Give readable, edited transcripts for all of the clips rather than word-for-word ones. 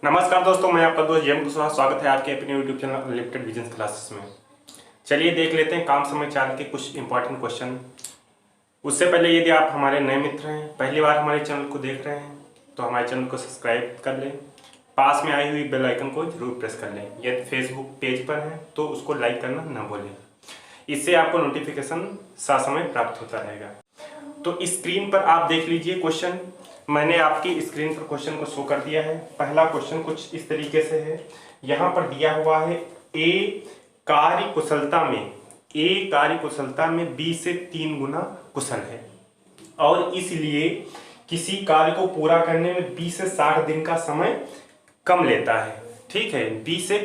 नमस्कार दोस्तों, मैं आपका दोस्त जेम कुशवाहा। स्वागत है आपके अपने YouTube channel unlimited visions classes में। चलिए देख लेते हैं काम समय चाल के कुछ इंपॉर्टेंट क्वेश्चन। उससे पहले यदि आप हमारे नए मित्र हैं, पहली बार हमारे चैनल को देख रहे हैं, तो हमारे चैनल को सब्सक्राइब कर लें। पास में आई हुई बेल आइकन को जरूर प्रेस कर लें। यदि फेसबुक पेज पर हैं तो उसको लाइक करना न भूलें, इससे आपको नोटिफिकेशन ससमय प्राप्त होता रहेगा। तो स्क्रीन पर आप देख लीजिए क्वेश्चन। मैंने आपकी स्क्रीन पर क्वेश्चन को शो कर दिया है। पहला क्वेश्चन कुछ इस तरीके से है। यहाँ पर दिया हुआ है ए कार्य कुशलता में बी से 3 गुना कुशल है और इसलिए किसी कार्य को पूरा करने में 20 से 60 दिन का समय कम लेता है। ठीक है, 20 से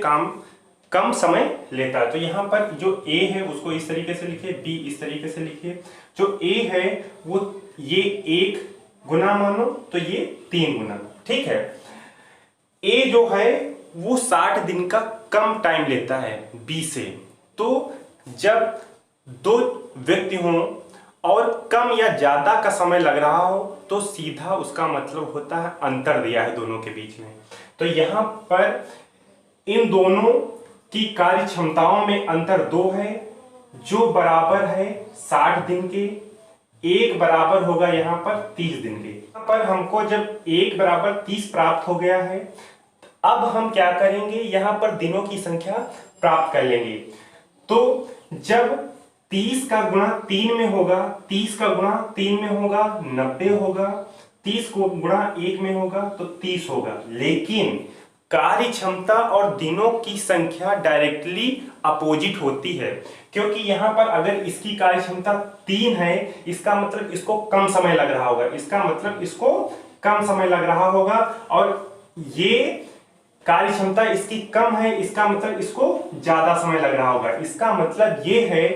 कम समय लेता है। तो यहाँ पर जो ए है उसको इस तरीके से लिखिए, बी इस तरीके से लिखिए। जो ए है वो ये 1 गुना मानो तो ये 3 गुना। ठीक है, ए जो है वो 60 दिन का कम टाइम लेता है बी से। तो जब 2 व्यक्ति हों और कम या ज्यादा का समय लग रहा हो तो सीधा उसका मतलब होता है अंतर दिया है दोनों के बीच में। तो यहां पर इन दोनों की कार्य क्षमताओं में अंतर 2 है जो बराबर है 60 दिन के। 1 बराबर होगा यहाँ पर 30 दिन के। यहाँ पर हमको जब 1 बराबर 30 प्राप्त हो गया है, अब हम क्या करेंगे, यहाँ पर दिनों की संख्या प्राप्त कर लेंगे। तो जब 30 का गुणा 3 में होगा, 30 का गुणा 3 में होगा 90 होगा, 30 को गुणा 1 में होगा तो 30 होगा। लेकिन कार्य क्षमता और दिनों की संख्या डायरेक्टली अपोजिट होती है, क्योंकि यहां पर अगर इसकी कार्य क्षमता 3 है, इसका मतलब इसको कम समय लग रहा होगा, और ये कार्य क्षमता इसकी कम है, इसका मतलब इसको ज्यादा समय लग रहा होगा। इसका मतलब ये है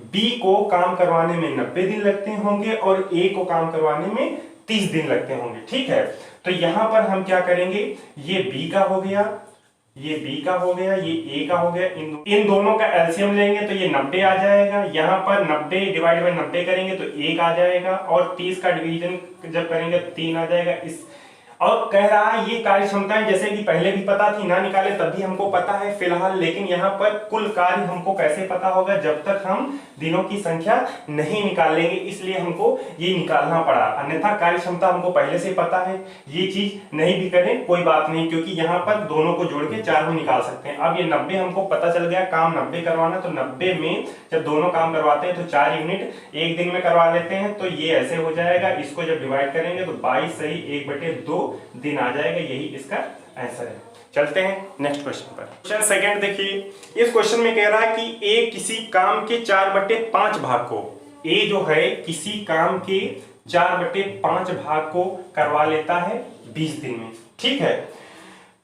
बी को काम करवाने में 90 दिन लगते होंगे और ए को काम करवाने में 30 दिन लगते होंगे। ठीक है, तो यहां पर हम क्या करेंगे, ये बी का हो गया, ये बी का हो गया, ये ए का हो गया। इन दोनों का एलसीएम लेंगे तो ये 90 आ जाएगा। यहाँ पर 90 डिवाइड बाई 90 करेंगे तो 1 आ जाएगा और 30 का डिवीजन जब करेंगे तो 3 आ जाएगा। इस और कह रहा है ये कार्य क्षमताएं जैसे कि पहले भी पता थी, ना निकाले तब भी हमको पता है फिलहाल। लेकिन यहाँ पर कुल कार्य हमको कैसे पता होगा, जब तक हम दिनों की संख्या नहीं निकालेंगे, इसलिए हमको ये निकालना पड़ा। अन्यथा कार्य क्षमता हमको पहले से पता है, ये चीज नहीं भी करें कोई बात नहीं, क्योंकि यहाँ पर दोनों को जोड़ के 4 में निकाल सकते हैं। अब ये 90 हमको पता चल गया, काम 90 करवाना, तो 90 में जब दोनों काम करवाते हैं तो 4 यूनिट 1 दिन में करवा लेते हैं। तो ये ऐसे हो जाएगा, इसको जब डिवाइड करेंगे तो 22 सही 1/2 दिन आ जाएगा। यही इसका आंसर है। चलते हैं नेक्स्ट क्वेश्चन पर। क्वेश्चन सेकंड देखिए, इस क्वेश्चन में कह रहा है कि ए किसी काम के 4/5 भाग को, ए जो है किसी काम के 4/5 भाग को करवा लेता है 20 दिन में। ठीक है,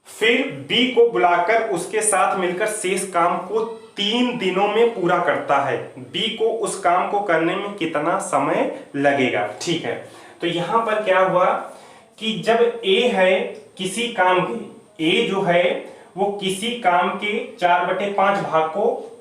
फिर बी को बुलाकर उसके साथ मिलकर शेष काम को 3 दिनों में पूरा करता है। बी को उस काम को करने में कितना समय लगेगा। ठीक है, तो यहां पर क्या हुआ कि जब ए है किसी काम के, ए जो है वो किसी काम के 4/5 भाग को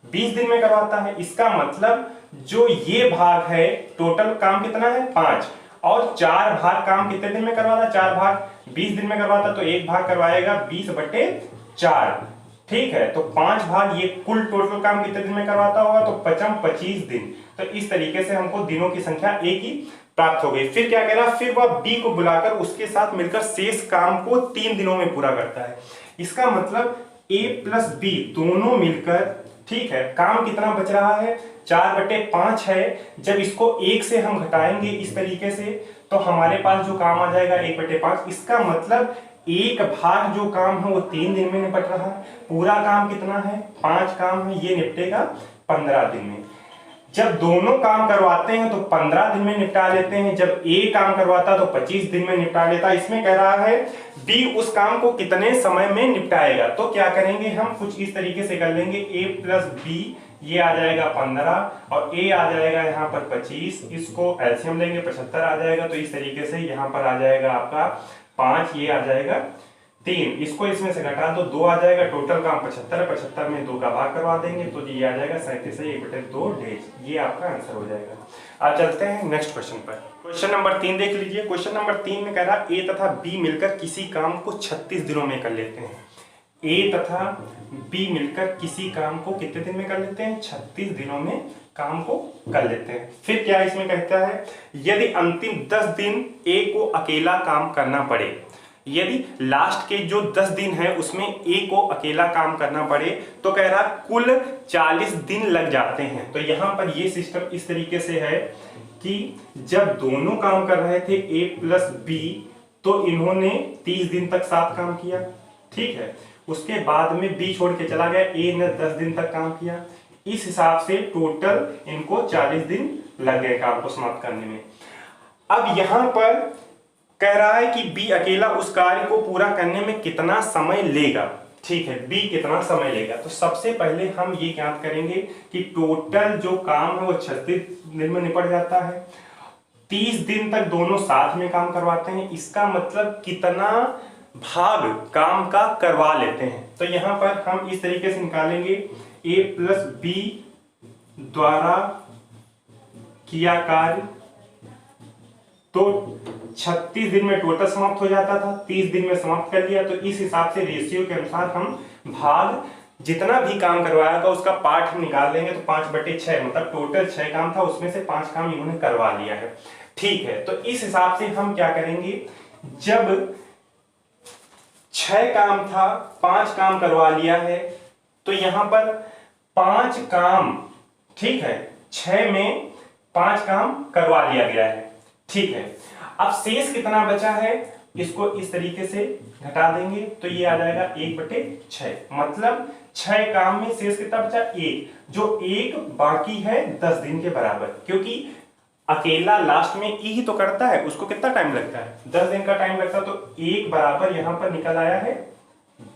20 दिन में करवाता है। इसका मतलब जो ये भाग है, टोटल काम कितना है 5, और 4 भाग काम कितने दिन में करवाता है, 4 भाग 20 दिन में करवाता, तो 1 भाग करवाएगा 20/4। ठीक है, तो 5 भाग, ये कुल टोटल काम कितने दिन में करवाता होगा, तो 25 दिन। तो इस तरीके से हमको दिनों की संख्या ए की प्राप्त हो गई। फिर क्या कह रहा, फिर वह बी को बुलाकर उसके साथ मिलकर शेष काम को 3 दिनों में पूरा करता है। इसका मतलब ए प्लस बी दोनों मिलकर, ठीक है, काम कितना बच रहा है 4/5 है। जब इसको 1 से हम घटाएंगे इस तरीके से तो हमारे पास जो काम आ जाएगा 1/5। इसका मतलब 1 भाग जो काम है वो 3 दिन में निपट रहा है। पूरा काम कितना है 5 काम है, ये निपटेगा 15 दिन में। जब दोनों काम करवाते हैं तो 15 दिन में निपटा लेते हैं, जब ए काम करवाता तो 25 दिन में निपटा लेता। इसमें कह रहा है बी उस काम को कितने समय में निपटाएगा। तो क्या करेंगे, हम कुछ इस तरीके से कर लेंगे, ए प्लस बी ये आ जाएगा 15 और ए आ जाएगा यहाँ पर 25, इसको एलसीएम लेंगे 75 आ जाएगा। तो इस तरीके से यहाँ पर आ जाएगा आपका 5, ये आ जाएगा 3, इसको इसमें से घटा दो, 2 आ जाएगा। टोटल काम 75 है, 75 में 2 का भाग करवा देंगे तो ये आ जाएगा 37 है 1/2 डेज। ये आपका आंसर हो जाएगा। अब चलते हैं नेक्स्ट क्वेश्चन पर। क्वेश्चन नंबर 3 देख लीजिए। क्वेश्चन नंबर 3 में कह रहा ए तथा बी मिलकर किसी काम को 36 दिनों में कर लेते हैं। ए तथा बी मिलकर किसी काम को कितने दिन में कर लेते हैं? 36 दिनों में काम को कर लेते हैं। फिर क्या इसमें कहता है, यदि अंतिम 10 दिन ए को अकेला काम करना पड़े, यदि लास्ट के जो 10 दिन है उसमें ए को अकेला काम करना पड़े तो कह रहा कुल 40 दिन लग जाते हैं। तो यहां पर ये सिस्टम इस तरीके से है कि जब दोनों काम कर रहे थे ए प्लस बी तो इन्होंने 30 दिन तक साथ काम किया, ठीक है। उसके बाद में बी छोड़ के चला गया, ए ने 10 दिन तक काम किया। इस हिसाब से टोटल इनको 40 दिन लग गए काम को समाप्त करने में। अब यहां पर कह रहा है कि बी अकेला उस कार्य को पूरा करने में कितना समय लेगा, ठीक है। बी कितना समय लेगा, तो सबसे पहले हम ये ज्ञात करेंगे कि टोटल जो काम है वो 36 दिन में निपट जाता है। 30 दिन तक दोनों साथ में काम करवाते हैं, इसका मतलब कितना भाग काम का करवा लेते हैं। तो यहां पर हम इस तरीके से निकालेंगे, ए प्लस बी द्वारा किया कार्य तो 36 दिन में टोटल समाप्त हो जाता था, 30 दिन में समाप्त कर लिया। तो इस हिसाब से रेशियो के अनुसार हम भाग जितना भी काम करवाया था उसका पार्ट हम निकाल लेंगे। तो 5/6 मतलब टोटल 6 काम था, उसमें से 5 काम इन्होंने करवा लिया है, ठीक है। तो इस हिसाब से हम क्या करेंगे, जब 6 काम था 5 काम करवा लिया है तो यहां पर 5 काम, ठीक है, 6 में 5 काम करवा लिया गया है, ठीक है। अब शेष कितना बचा है इसको इस तरीके से घटा देंगे तो ये आ जाएगा 1/6 मतलब 6 काम में शेष कितना बचा? 1, जो 1 बाकी है 10 दिन के बराबर, क्योंकि अकेला लास्ट में ही तो करता है, उसको कितना टाइम लगता है? 10 दिन का टाइम लगता है। तो 1 बराबर यहां पर निकल आया है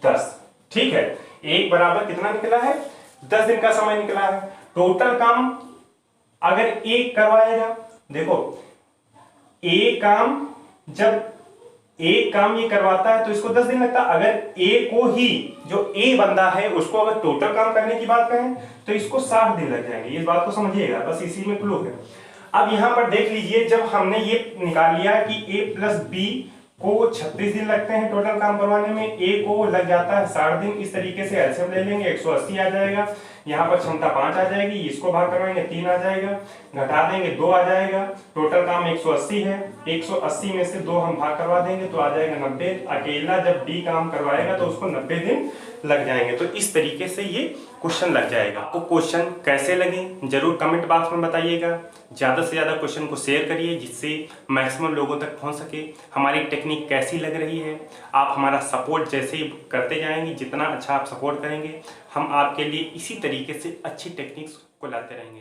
10, ठीक है। 1 बराबर कितना निकला है? 10 दिन का समय निकला है। टोटल काम अगर 1 करवाएगा, देखो एक काम, जब एक काम ये करवाता है तो इसको 10 दिन लगता है। अगर ए को ही, जो ए बंदा है उसको अगर टोटल काम करने की बात करें तो इसको 60 दिन लग जाएंगे। इस बात को समझिएगा, बस इसी में क्लू है। अब यहां पर देख लीजिए, जब हमने ये निकाल लिया कि ए प्लस बी को 36 दिन लगते हैं टोटल काम करवाने में, ए को लग जाता है 60 दिन। इस तरीके से एलसीएम ले लेंगे, 180 आ जाएगा। यहाँ पर क्षमता 5 आ जाएगी, इसको भाग करवाएंगे 3 आ जाएगा, घटा देंगे 2 आ जाएगा। टोटल काम 180 है, 180 में से 2 हम भाग करवा देंगे तो आ जाएगा 90। अकेला जब डी काम करवाएगा तो उसको 90 दिन लग जाएंगे। तो इस तरीके से ये क्वेश्चन लग जाएगा। आपको क्वेश्चन कैसे लगे जरूर कमेंट बॉक्स में बताइएगा। ज़्यादा से ज़्यादा क्वेश्चन को शेयर करिए जिससे मैक्सिमम लोगों तक पहुंच सके। हमारी टेक्निक कैसी लग रही है, आप हमारा सपोर्ट जैसे ही करते जाएंगे, जितना अच्छा आप सपोर्ट करेंगे हम आपके लिए इसी तरीके से अच्छी टेक्निक्स को लाते रहेंगे।